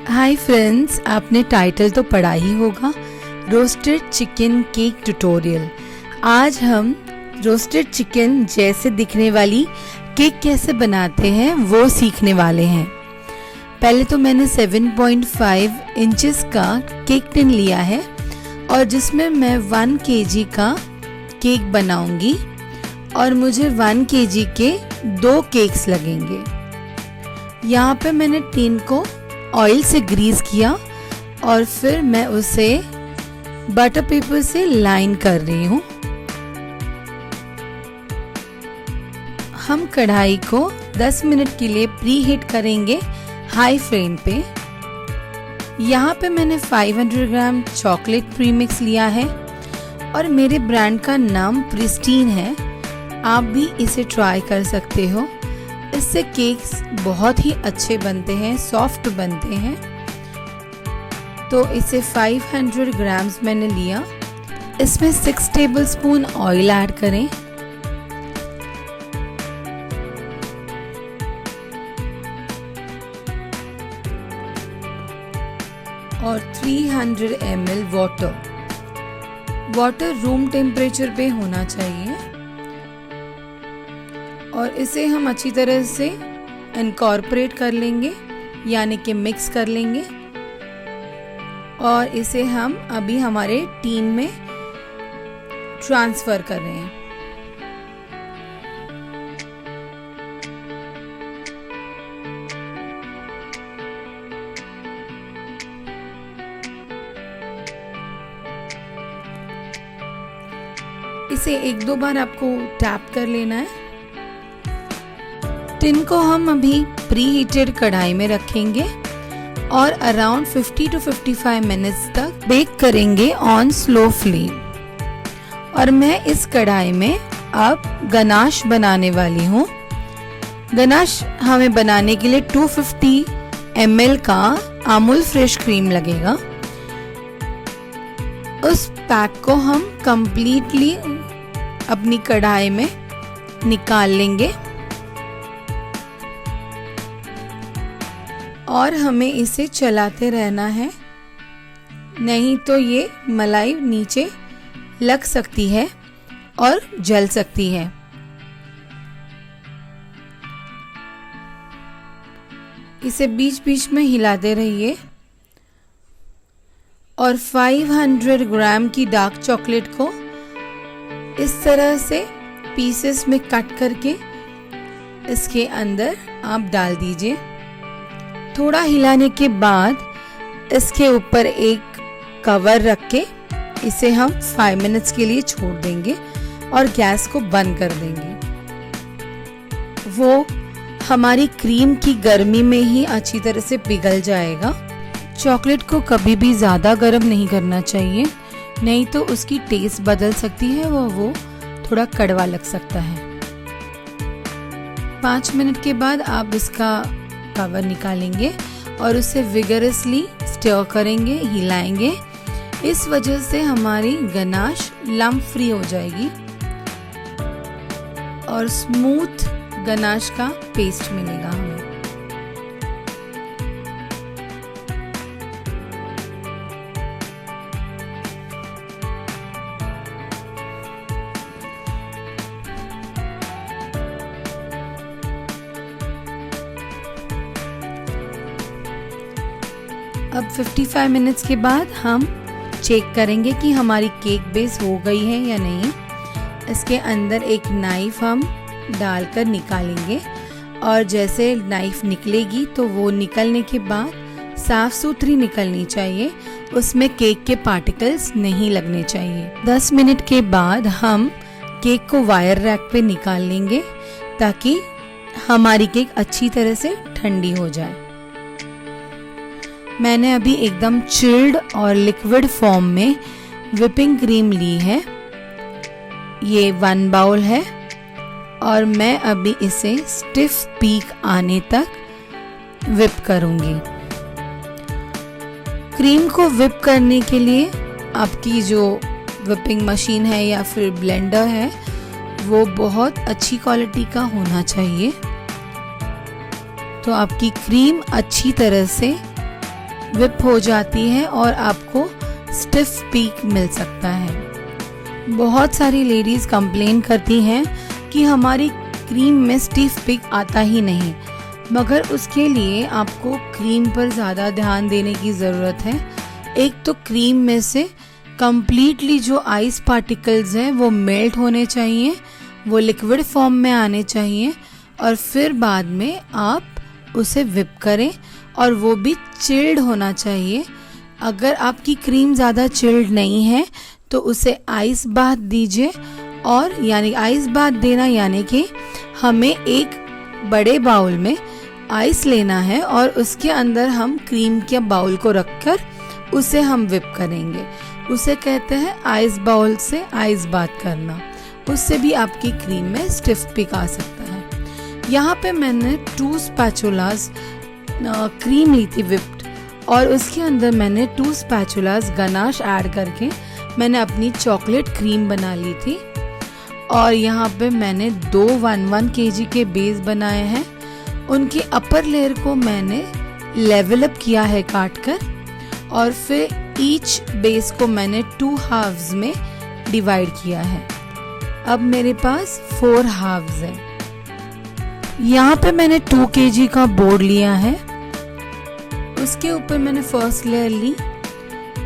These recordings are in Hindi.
हाय फ्रेंड्स, आपने टाइटल तो पढ़ा ही होगा, रोस्टेड चिकन केक ट्यूटोरियल। आज हम रोस्टेड चिकन जैसे दिखने वाली केक कैसे बनाते हैं वो सीखने वाले हैं। पहले तो मैंने 7.5 इंचेस का केक टिन लिया है और जिसमें मैं 1 kg का केक बनाऊंगी और मुझे 1 kg के 2 केक्स लगेंगे। यहाँ पे मैंने टिन को ऑयल से ग्रीस किया और फिर मैं उसे बटर पेपर से लाइन कर रही हूँ। हम कढ़ाई को 10 मिनट के लिए प्री हीट करेंगे हाई फ्लेम पे। यहाँ पे मैंने 500 ग्राम चॉकलेट प्रीमिक्स लिया है और मेरे ब्रांड का नाम प्रिस्टीन है। आप भी इसे ट्राई कर सकते हो। इससे केक्स बहुत ही अच्छे बनते हैं, सॉफ्ट बनते हैं। तो इसे 500 ग्राम्स मैंने लिया। इसमें 6 टेबलस्पून ऑयल ऐड करें और 300 ml वाटर रूम टेम्परेचर पे होना चाहिए और इसे हम अच्छी तरह से इनकॉर्पोरेट कर लेंगे, यानी कि मिक्स कर लेंगे। और इसे हम अभी हमारे टीन में ट्रांसफर कर रहे हैं। इसे 1-2 बार आपको टैप कर लेना है। टिन को हम अभी प्री हीटेड कढ़ाई में रखेंगे और अराउंड 50 to 55 मिनट्स तक बेक करेंगे ऑन स्लो फ्लेम। और मैं इस कढ़ाई में अब गनाश बनाने वाली हूँ। गनाश हमें बनाने के लिए 250 ml का अमूल फ्रेश क्रीम लगेगा। उस पैक को हम कंप्लीटली अपनी कढ़ाई में निकाल लेंगे और हमें इसे चलाते रहना है, नहीं तो ये मलाई नीचे लग सकती है और जल सकती है। इसे बीच बीच में हिलाते रहिए और 500 ग्राम की डार्क चॉकलेट को इस तरह से पीसेस में कट करके इसके अंदर आप डाल दीजिए। थोड़ा हिलाने के बाद इसके ऊपर एक कवर रख के इसे हम 5 मिनट्स के लिए छोड़ देंगे और गैस को बंद कर देंगे। वो हमारी क्रीम की गर्मी में ही अच्छी तरह से पिघल जाएगा। चॉकलेट को कभी भी ज़्यादा गर्म नहीं करना चाहिए, नहीं तो उसकी टेस्ट बदल सकती है, वो थोड़ा कड़वा लग सकता है। 5 मिनट के बाद आप इसका कवर निकालेंगे और उसे विगरसली स्टर करेंगे, हिलाएंगे। इस वजह से हमारी गनाश लम्प फ्री हो जाएगी और स्मूथ गनाश का पेस्ट मिलेगा हमें। अब 55 मिनट्स के बाद हम चेक करेंगे कि हमारी केक बेस हो गई है या नहीं। इसके अंदर एक नाइफ हम डालकर निकालेंगे और जैसे नाइफ निकलेगी तो वो निकलने के बाद साफ सुथरी निकलनी चाहिए, उसमें केक के पार्टिकल्स नहीं लगने चाहिए। 10 मिनट के बाद हम केक को वायर रैक पे निकाल लेंगे ताकि हमारी केक अच्छी तरह से ठंडी हो जाए। मैंने अभी एकदम चिल्ड और लिक्विड फॉर्म में व्हिपिंग क्रीम ली है। ये 1 बाउल है और मैं अभी इसे स्टिफ पीक आने तक व्हिप करूंगी। क्रीम को व्हिप करने के लिए आपकी जो व्हिपिंग मशीन है या फिर ब्लेंडर है वो बहुत अच्छी क्वालिटी का होना चाहिए। तो आपकी क्रीम अच्छी तरह से विप हो जाती है और आपको स्टिफ पीक मिल सकता है। बहुत सारी लेडीज कंप्लेन करती हैं कि हमारी क्रीम में स्टिफ पीक आता ही नहीं, मगर उसके लिए आपको क्रीम पर ज़्यादा ध्यान देने की ज़रूरत है। एक तो क्रीम में से कंप्लीटली जो आइस पार्टिकल्स हैं वो मेल्ट होने चाहिए, वो लिक्विड फॉर्म में आने चाहिए, और फिर बाद में आप उसे विप करें, और वो भी चिल्ड होना चाहिए। अगर आपकी क्रीम ज़्यादा चिल्ड नहीं है तो उसे आइस बाथ दीजिए, और यानी आइस बाथ देना यानी कि हमें एक बड़े बाउल में आइस लेना है और उसके अंदर हम क्रीम के बाउल को रखकर उसे हम विप करेंगे। उसे कहते हैं आइस बाउल से आइस बाथ करना। उससे भी आपकी क्रीम में स्टिफ पिक आ सकता है। यहाँ पे मैंने 2 स्पैचुलास क्रीम ली थी विप्ड, और उसके अंदर मैंने 2 स्पैचुलास गनाश ऐड करके मैंने अपनी चॉकलेट क्रीम बना ली थी। और यहाँ पे मैंने 2 1-1 kg के बेस बनाए हैं। उनकी अपर लेयर को मैंने लेवल अप किया है काट कर, और फिर ईच बेस को मैंने 2 हाफ्स में डिवाइड किया है। अब मेरे पास 4 हाफ्स है। यहाँ पे मैंने 2 kg का बोर्ड लिया है। उसके ऊपर मैंने फर्स्ट लेयर ली,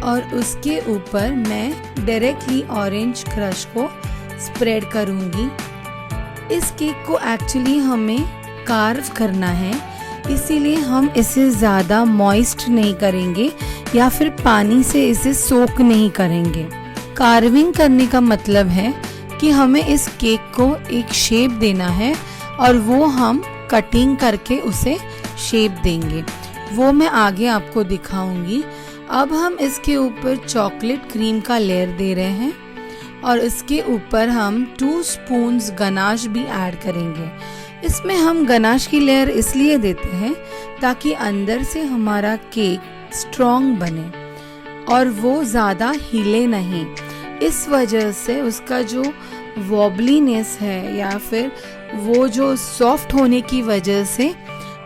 और उसके ऊपर मैं डायरेक्टली ऑरेंज क्रश को स्प्रेड करूँगी। इस केक को एक्चुअली हमें कार्व करना है, इसीलिए हम इसे ज़्यादा मॉइस्ट नहीं करेंगे या फिर पानी से इसे सोक नहीं करेंगे। कार्विंग करने का मतलब है कि हमें इस केक को एक शेप देना है, और वो हम कटिंग करके उसे शेप देंगे। वो मैं आगे आपको दिखाऊंगी। अब हम इसके ऊपर चॉकलेट क्रीम का लेयर दे रहे हैं, और इसके ऊपर हम 2 स्पून्स गनाश भी ऐड करेंगे। इसमें हम गनाश की लेयर इसलिए देते हैं ताकि अंदर से हमारा केक स्ट्रॉन्ग बने और वो ज़्यादा हिले नहीं। इस वजह से उसका जो वॉबलीनेस है या फिर वो जो सॉफ्ट होने की वजह से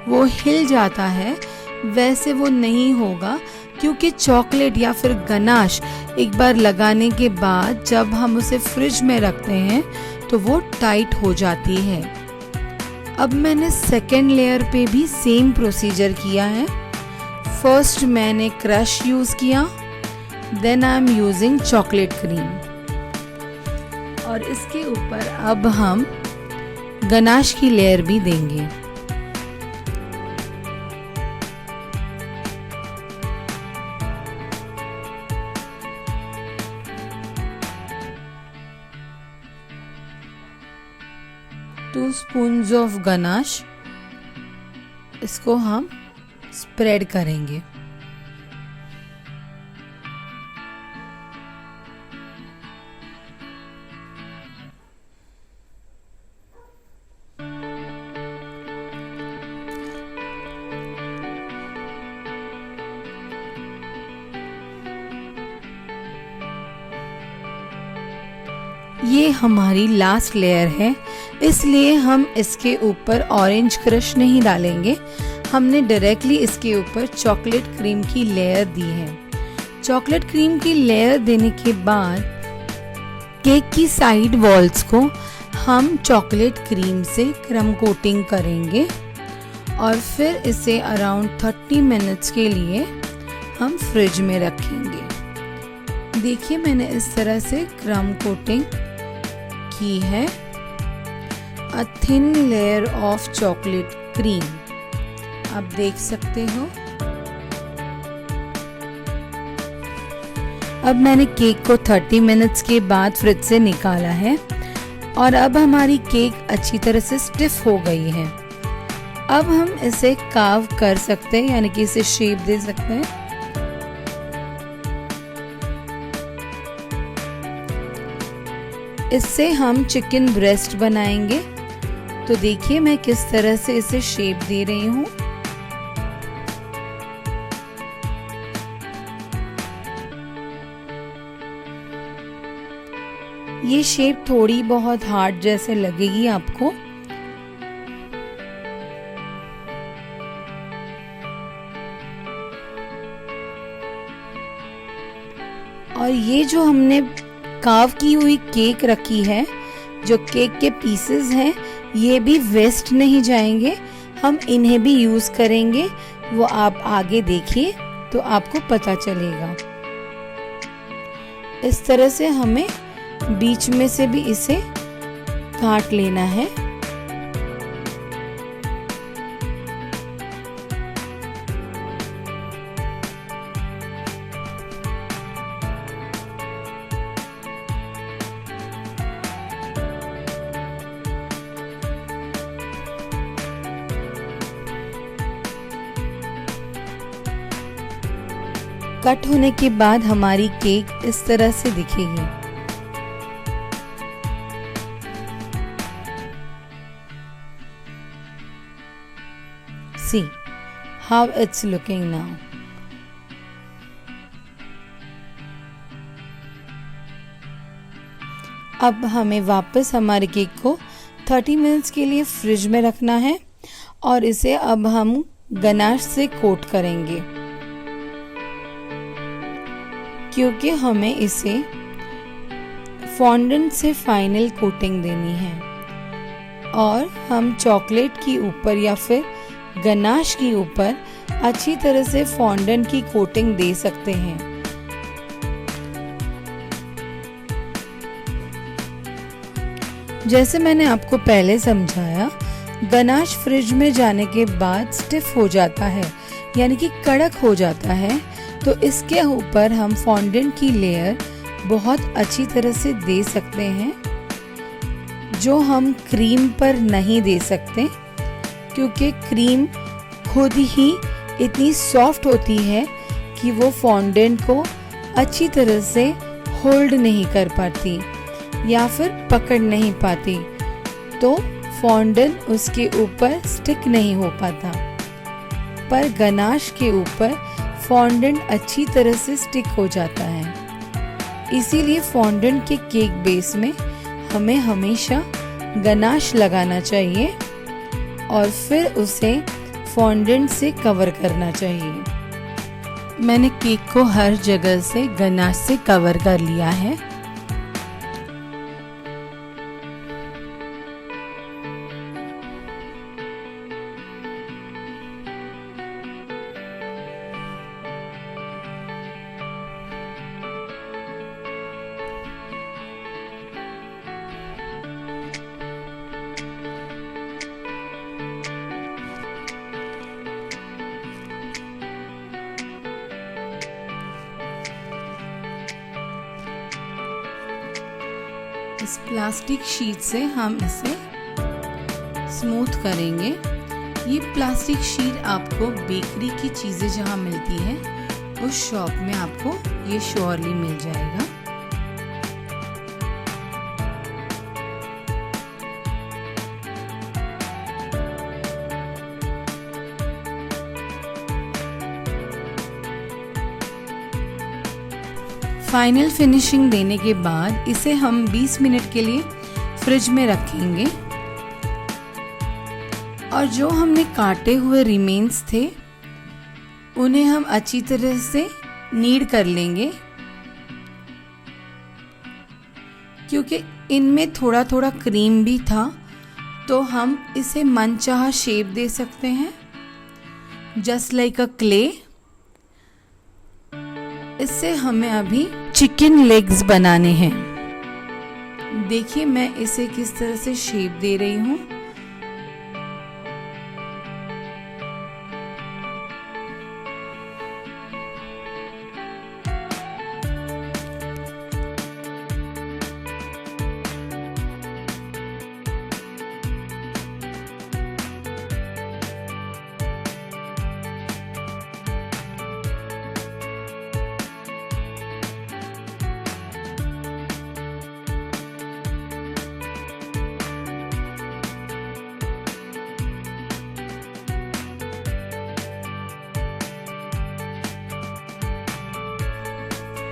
वो हिल जाता है, वैसे वो नहीं होगा, क्योंकि चॉकलेट या फिर गनाश एक बार लगाने के बाद जब हम उसे फ्रिज में रखते हैं तो वो टाइट हो जाती है। अब मैंने सेकेंड लेयर पे भी सेम प्रोसीजर किया है। फर्स्ट मैंने क्रश यूज़ किया, then I am using chocolate cream, और इसके ऊपर अब हम गनाश की लेयर भी देंगे। टू स्पून्स ऑफ गनाश, इसको हम स्प्रेड करेंगे। ये हमारी लास्ट लेयर है, इसलिए हम इसके ऊपर ऑरेंज क्रश नहीं डालेंगे। हमने डायरेक्टली इसके ऊपर चॉकलेट क्रीम की लेयर दी है। चॉकलेट क्रीम की लेयर देने के बाद केक की साइड वॉल्स को हम चॉकलेट क्रीम से क्रम कोटिंग करेंगे, और फिर इसे अराउंड 30 मिनट्स के लिए हम फ्रिज में रखेंगे। देखिए मैंने इस तरह से क्रम कोटिंग की है। A thin layer of chocolate cream, आप देख सकते हो। अब मैंने केक को 30 मिनट्स के बाद फ्रिज से निकाला है, और अब हमारी केक अच्छी तरह से स्टिफ हो गई है। अब हम इसे कार्व कर सकते हैं, यानी कि इसे शेप दे सकते हैं। इससे हम चिकन ब्रेस्ट बनाएंगे। तो देखिए मैं किस तरह से इसे शेप दे रही हूँ। ये शेप थोड़ी बहुत हार्ड जैसे लगेगी आपको, और ये जो हमने कार्व की हुई केक रखी है, जो केक के पीसेस हैं, ये भी वेस्ट नहीं जाएंगे, हम इन्हें भी यूज़ करेंगे। वो आप आगे देखिए तो आपको पता चलेगा। इस तरह से हमें बीच में से भी इसे काट लेना है। कट होने के बाद हमारी केक इस तरह से दिखेगी। See how it's looking now. अब हमें वापस हमारे केक को 30 मिनट्स के लिए फ्रिज में रखना है और इसे अब हम गनाश से कोट करेंगे, क्योंकि हमें इसे फॉन्डेंट से फाइनल कोटिंग देनी है। और हम चॉकलेट के ऊपर या फिर गनाश के ऊपर अच्छी तरह से फॉन्डेंट की कोटिंग दे सकते हैं। जैसे मैंने आपको पहले समझाया, गनाश फ्रिज में जाने के बाद स्टिफ हो जाता है, यानी कि कड़क हो जाता है, तो इसके ऊपर हम फॉन्डेंट की लेयर बहुत अच्छी तरह से दे सकते हैं, जो हम क्रीम पर नहीं दे सकते, क्योंकि क्रीम खुद ही इतनी सॉफ्ट होती है कि वो फॉन्डेंट को अच्छी तरह से होल्ड नहीं कर पाती या फिर पकड़ नहीं पाती, तो फॉन्डेंट उसके ऊपर स्टिक नहीं हो पाता। पर गनाश के ऊपर फॉन्डेंट अच्छी तरह से स्टिक हो जाता है। इसीलिए फॉन्डेंट के केक बेस में हमें हमेशा गनाश लगाना चाहिए और फिर उसे फॉन्डेंट से कवर करना चाहिए। मैंने केक को हर जगह से गनाश से कवर कर लिया है। इस प्लास्टिक शीट से हम इसे स्मूथ करेंगे। ये प्लास्टिक शीट आपको बेकरी की चीज़ें जहाँ मिलती है उस शॉप में आपको ये श्योरली मिल जाएगा। फाइनल फिनिशिंग देने के बाद इसे हम 20 मिनट के लिए फ्रिज में रखेंगे और जो हमने काटे हुए रिमेन्स थे उन्हें हम अच्छी तरह से नीड कर लेंगे, क्योंकि इनमें थोड़ा थोड़ा क्रीम भी था, तो हम इसे मनचाहा शेप दे सकते हैं, जस्ट लाइक अ क्ले। इससे हमें अभी चिकन लेग्स बनाने हैं। देखिए मैं इसे किस तरह से शेप दे रही हूँ।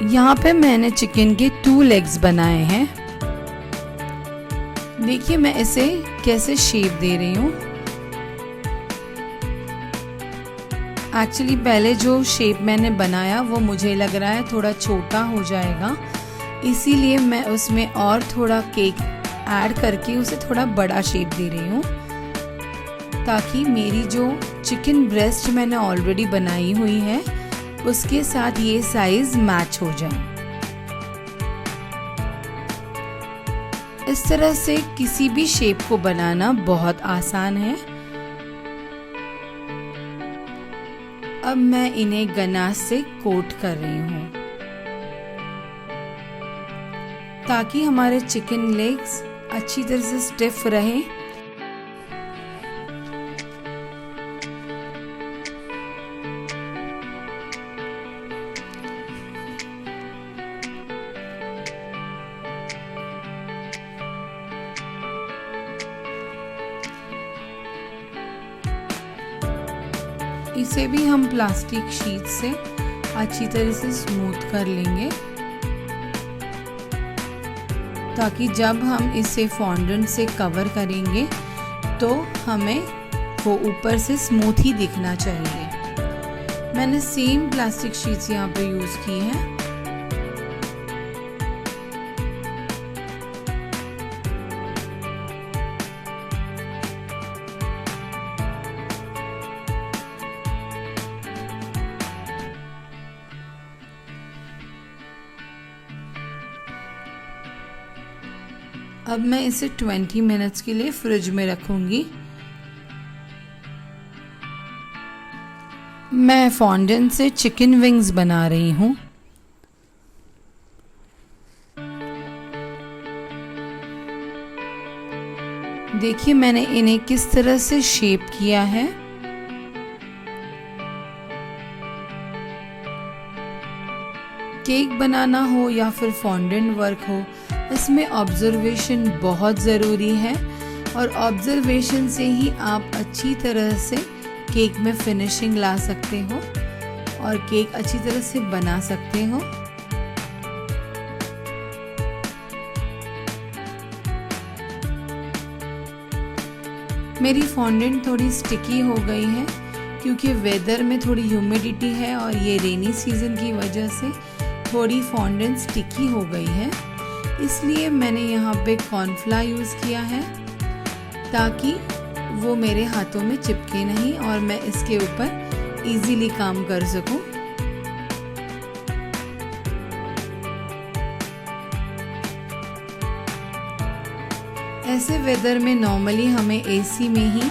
यहाँ पे मैंने चिकन के 2 लेग्स बनाए हैं। देखिए मैं इसे कैसे शेप दे रही हूँ। एक्चुअली पहले जो शेप मैंने बनाया वो मुझे लग रहा है थोड़ा छोटा हो जाएगा, इसीलिए मैं उसमें और थोड़ा केक ऐड करके उसे थोड़ा बड़ा शेप दे रही हूँ, ताकि मेरी जो चिकन ब्रेस्ट मैंने ऑलरेडी बनाई हुई है उसके साथ ये साइज मैच हो जाए। इस तरह से किसी भी शेप को बनाना बहुत आसान है। अब मैं इन्हें गनाश से कोट कर रही हूँ ताकि हमारे चिकन लेग्स अच्छी तरह से स्टिफ रहे। इसे भी हम प्लास्टिक शीट से अच्छी तरह से स्मूथ कर लेंगे, ताकि जब हम इसे फॉन्डेंट से कवर करेंगे तो हमें वो ऊपर से स्मूथ ही दिखना चाहिए। मैंने सेम प्लास्टिक शीट्स यहाँ पे यूज़ की हैं। अब मैं इसे 20 मिनट्स के लिए फ्रिज में रखूंगी। मैं फॉन्डेंट से चिकन विंग्स बना रही हूँ। देखिए मैंने इन्हें किस तरह से शेप किया है। केक बनाना हो या फिर फॉन्डेंट वर्क हो, इसमें ऑब्जर्वेशन बहुत ज़रूरी है और ऑब्जर्वेशन से ही आप अच्छी तरह से केक में फिनिशिंग ला सकते हो और केक अच्छी तरह से बना सकते हो। मेरी फॉन्डेंट थोड़ी स्टिकी हो गई है क्योंकि वेदर में थोड़ी ह्यूमिडिटी है और ये रेनी सीजन की वजह से थोड़ी फॉन्डेंट स्टिकी हो गई है। इसलिए मैंने यहाँ पे कॉर्नफ्लावर यूज़ किया है ताकि वो मेरे हाथों में चिपके नहीं और मैं इसके ऊपर इजीली काम कर सकूं। ऐसे वेदर में नॉर्मली हमें एसी में ही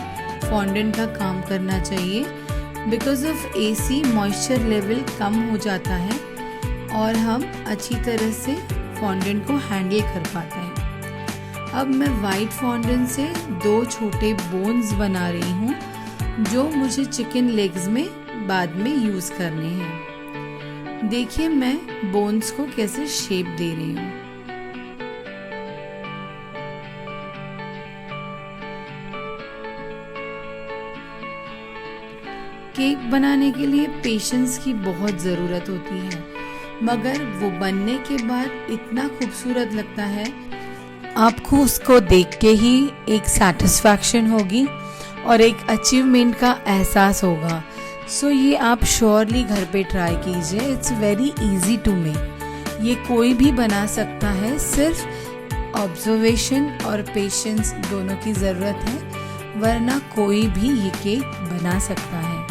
फॉन्डेंट का काम करना चाहिए। Because of AC moisture level कम हो जाता है और हम अच्छी तरह से फॉन्डेंट को हैंडल कर पाते हैं। अब मैं वाइट फॉन्डेंट से 2 छोटे बोन्स बना रही हूँ जो मुझे चिकन लेग्स में बाद में यूज़ करने हैं। देखिए मैं बोन्स को कैसे शेप दे रही हूँ। केक बनाने के लिए पेशेंस की बहुत ज़रूरत होती है, मगर वो बनने के बाद इतना खूबसूरत लगता है, आपको उसको देख के ही एक सेटिस्फैक्शन होगी और एक अचीवमेंट का एहसास होगा। सो ये आप श्योरली घर पे ट्राई कीजिए। It's very easy to make. ये कोई भी बना सकता है, सिर्फ ऑब्जर्वेशन और पेशेंस दोनों की ज़रूरत है, वरना कोई भी ये केक बना सकता है।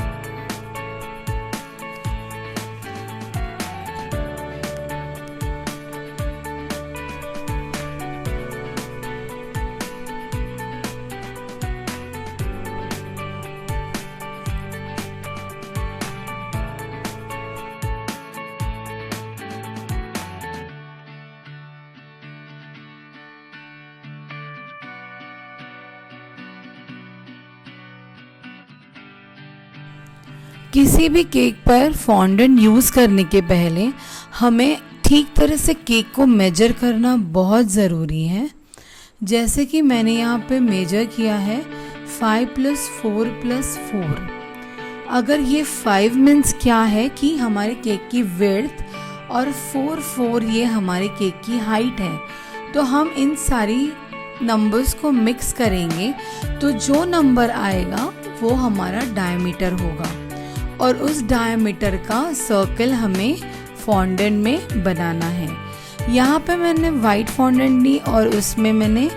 किसी भी केक पर फॉन्डेंट यूज़ करने के पहले हमें ठीक तरह से केक को मेजर करना बहुत ज़रूरी है। जैसे कि मैंने यहाँ पे मेजर किया है 5 + 4 + 4। अगर ये 5 मीन्स क्या है कि हमारे केक की विड्थ और 4 ये हमारे केक की हाइट है, तो हम इन सारी नंबर्स को मिक्स करेंगे तो जो नंबर आएगा वो हमारा डायमीटर होगा और उस डायमीटर का सर्कल हमें फॉन्डेंट में बनाना है। यहाँ पे मैंने वाइट फॉन्डेंट ली और उसमें मैंने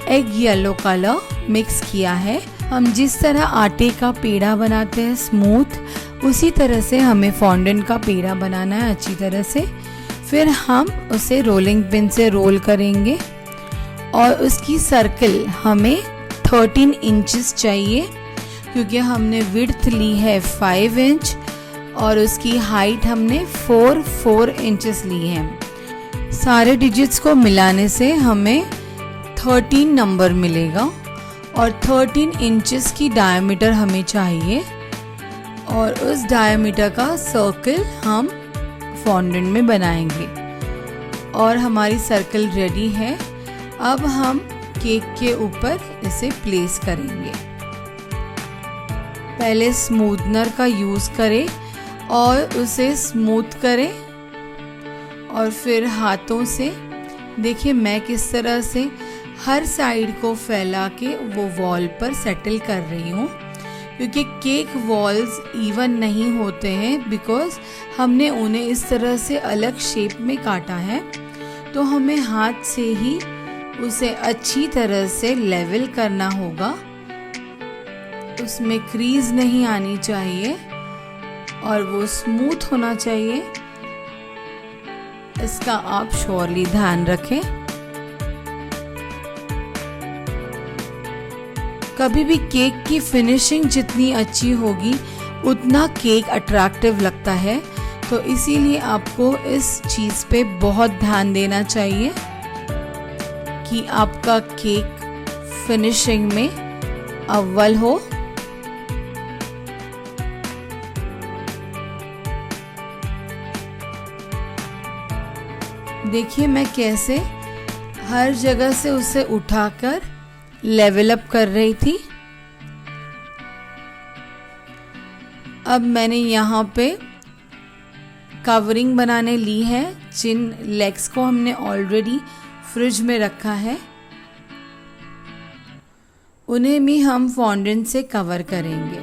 एग येलो कलर मिक्स किया है। हम जिस तरह आटे का पेड़ा बनाते हैं स्मूथ, उसी तरह से हमें फॉन्डेंट का पेड़ा बनाना है अच्छी तरह से। फिर हम उसे रोलिंग पिन से रोल करेंगे और उसकी सर्कल हमें 13 इंचेस चाहिए, क्योंकि हमने विड्थ ली है 5 इंच और उसकी हाइट हमने 4 इंचेस ली है। सारे डिजिट्स को मिलाने से हमें 13 नंबर मिलेगा और 13 इंचेस की डायमीटर हमें चाहिए और उस डायमीटर का सर्कल हम फॉन्डेंट में बनाएंगे। और हमारी सर्कल रेडी है। अब हम केक के ऊपर इसे प्लेस करेंगे। पहले स्मूथनर का यूज़ करें और उसे स्मूथ करें और फिर हाथों से देखिए मैं किस तरह से हर साइड को फैला के वो वॉल पर सेटल कर रही हूँ, क्योंकि केक वॉल्स इवन नहीं होते हैं बिकॉज हमने उन्हें इस तरह से अलग शेप में काटा है। तो हमें हाथ से ही उसे अच्छी तरह से लेवल करना होगा, उसमें क्रीज नहीं आनी चाहिए और वो स्मूथ होना चाहिए। इसका आप श्योरली ध्यान रखें। कभी भी केक की फिनिशिंग जितनी अच्छी होगी उतना केक अट्रैक्टिव लगता है, तो इसीलिए आपको इस चीज़ पे बहुत ध्यान देना चाहिए कि आपका केक फिनिशिंग में अव्वल हो। देखिए मैं कैसे हर जगह से उसे उठाकर लेवल अप कर रही थी। अब मैंने यहाँ पे कवरिंग बनाने ली है, जिन लेग्स को हमने ऑलरेडी फ्रिज में रखा है उन्हें भी हम फॉन्डेंट से कवर करेंगे।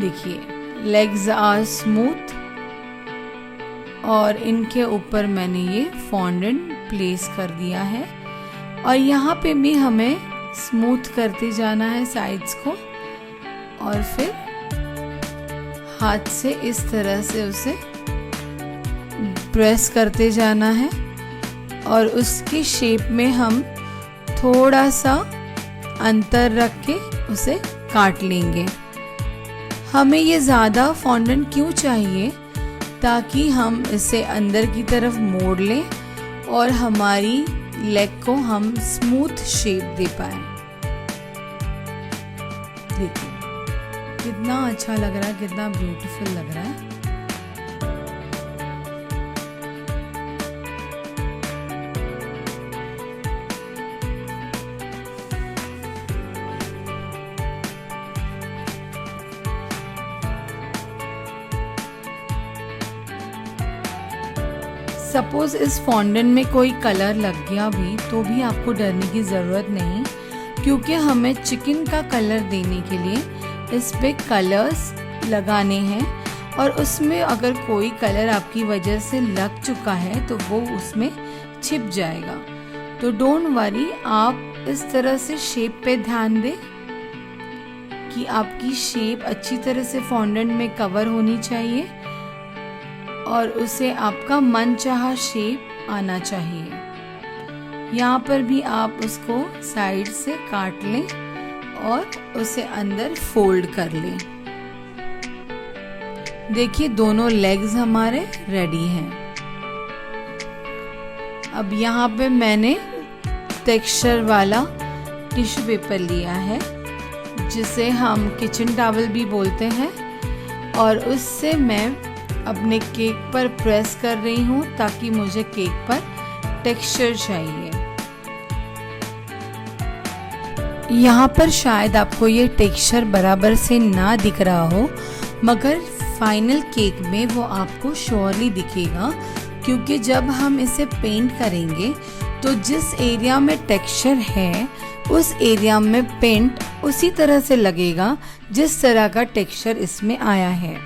देखिए लेग्स आर स्मूथ और इनके ऊपर मैंने ये फॉन्डेंट प्लेस कर दिया है और यहाँ पे भी हमें स्मूथ करते जाना है साइड्स को और फिर हाथ से इस तरह से उसे प्रेस करते जाना है और उसकी शेप में हम थोड़ा सा अंतर रख के उसे काट लेंगे। हमें ये ज़्यादा फॉन्डेंट क्यों चाहिए, ताकि हम इसे अंदर की तरफ मोड़ लें और हमारी लेग को हम स्मूथ शेप दे पाए। देखिए कितना अच्छा लग रहा है, कितना ब्यूटीफुल लग रहा है। सपोज इस फॉन्डेंट में कोई कलर लग गया भी तो भी आपको डरने की ज़रूरत नहीं, क्योंकि हमें चिकन का कलर देने के लिए इस पे कलर्स लगाने हैं और उसमें अगर कोई कलर आपकी वजह से लग चुका है तो वो उसमें छिप जाएगा। तो डोंट वरी, आप इस तरह से शेप पे ध्यान दें कि आपकी शेप अच्छी तरह से फॉन्डेंट में कवर होनी चाहिए और उसे आपका मनचाहा शेप आना चाहिए। यहाँ पर भी आप उसको साइड से काट लें और उसे अंदर फोल्ड कर लें। देखिए दोनों लेग्स हमारे रेडी हैं। अब यहाँ पे मैंने टेक्सचर वाला टिश्यू पेपर लिया है, जिसे हम किचन टॉवल भी बोलते हैं, और उससे मैं अपने केक पर प्रेस कर रही हूँ ताकि मुझे केक पर टेक्सचर चाहिए। यहाँ पर शायद आपको ये टेक्सचर बराबर से ना दिख रहा हो, मगर फाइनल केक में वो आपको श्योरली दिखेगा, क्योंकि जब हम इसे पेंट करेंगे तो जिस एरिया में टेक्सचर है उस एरिया में पेंट उसी तरह से लगेगा जिस तरह का टेक्सचर इसमें आया है।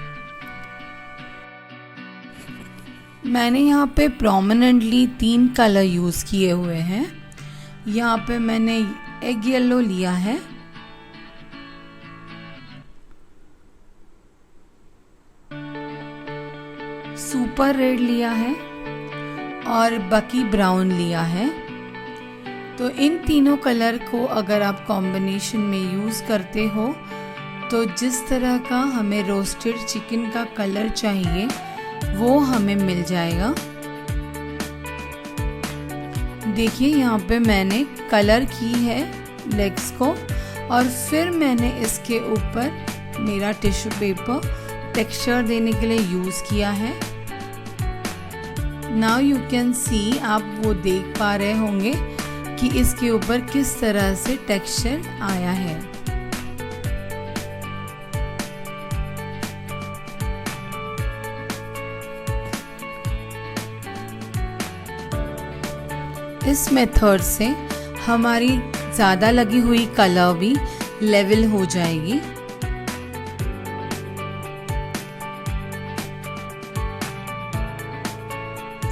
मैंने यहाँ पे प्रोमिनेंटली 3 कलर यूज़ किए हुए हैं। यहाँ पे मैंने एग येलो लिया है, सुपर रेड लिया है और बकी ब्राउन लिया है। तो इन तीनों कलर को अगर आप कॉम्बिनेशन में यूज़ करते हो तो जिस तरह का हमें रोस्टेड चिकन का कलर चाहिए वो हमें मिल जाएगा। देखिए यहाँ पे मैंने कलर की है लेग्स को और फिर मैंने इसके ऊपर मेरा टिश्यू पेपर टेक्सचर देने के लिए यूज़ किया है। नाउ यू कैन सी, आप वो देख पा रहे होंगे कि इसके ऊपर किस तरह से टेक्सचर आया है। इस मेथड से हमारी ज़्यादा लगी हुई कलर भी लेवल हो जाएगी।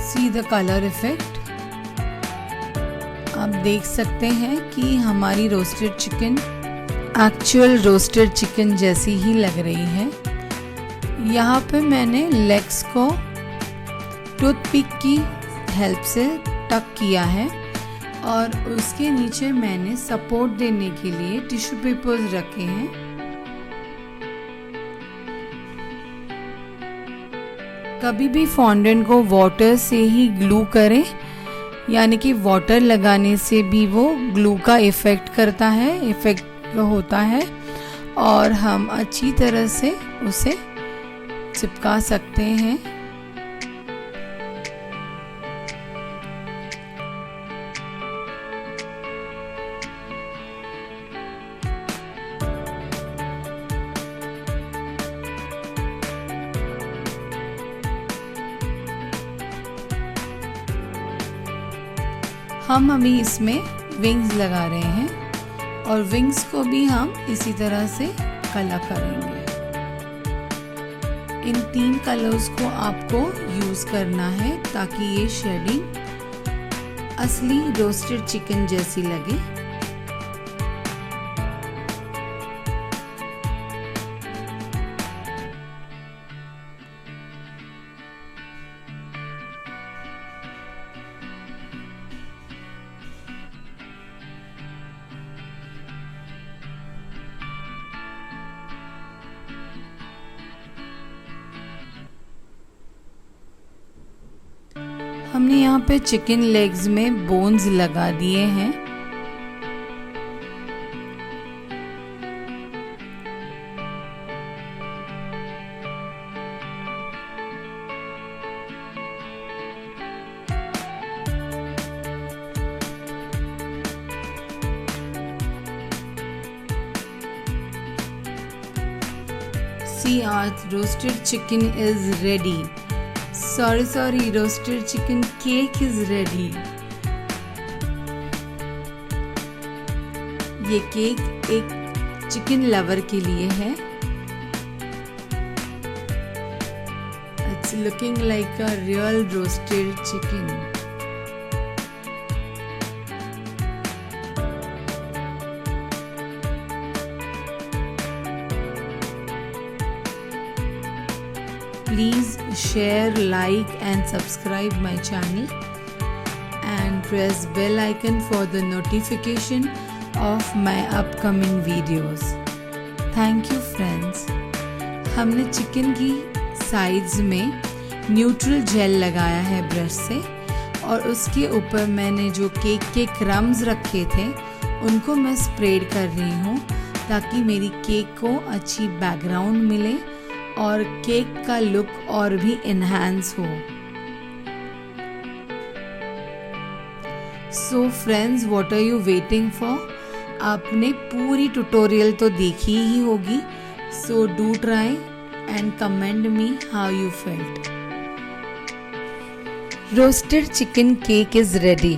See the colour effect. आप देख सकते हैं कि हमारी roasted chicken actual roasted chicken जैसी ही लग रही है। यहाँ पे मैंने लेग्स को टूथपिक की हेल्प से टक किया है और उसके नीचे मैंने सपोर्ट देने के लिए टिश्यू पेपर्स रखे हैं। कभी भी फॉन्डेंट को वाटर से ही ग्लू करें, यानी कि वाटर लगाने से भी वो ग्लू का इफ़ेक्ट होता है और हम अच्छी तरह से उसे चिपका सकते हैं। हम अभी इसमें विंग्स लगा रहे हैं और विंग्स को भी हम इसी तरह से कलर करेंगे। इन 3 कलर्स को आपको यूज़ करना है ताकि ये शेडिंग असली रोस्टेड चिकन जैसी लगे। हमने यहाँ पे चिकन लेग्स में बोन्स लगा दिए हैं। See, our roasted chicken is ready. Sorry, roasted chicken cake is ready. ये केक एक चिकन लवर के लिए है। It's looking like a real roasted chicken. Please share, like and subscribe my channel and press bell icon for the notification of my upcoming videos. Thank you friends. हमने चिकन की साइड्स में न्यूट्रल जेल लगाया है ब्रश से और उसके ऊपर मैंने जो केक के क्रम्स रखे थे उनको मैं स्प्रेड कर रही हूँ ताकि मेरी केक को अच्छी बैकग्राउंड मिले और केक का लुक और भी इन्हांस हो। So friends, what are you waiting for? आपने पूरी ट्यूटोरियल तो देखी ही होगी। So do try and comment me how you felt. Roasted chicken cake is ready.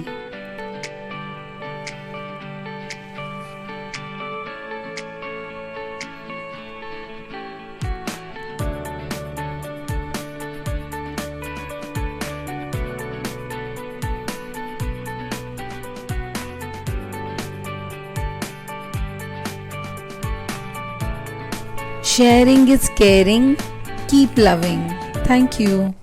Sharing is caring. Keep loving. Thank you.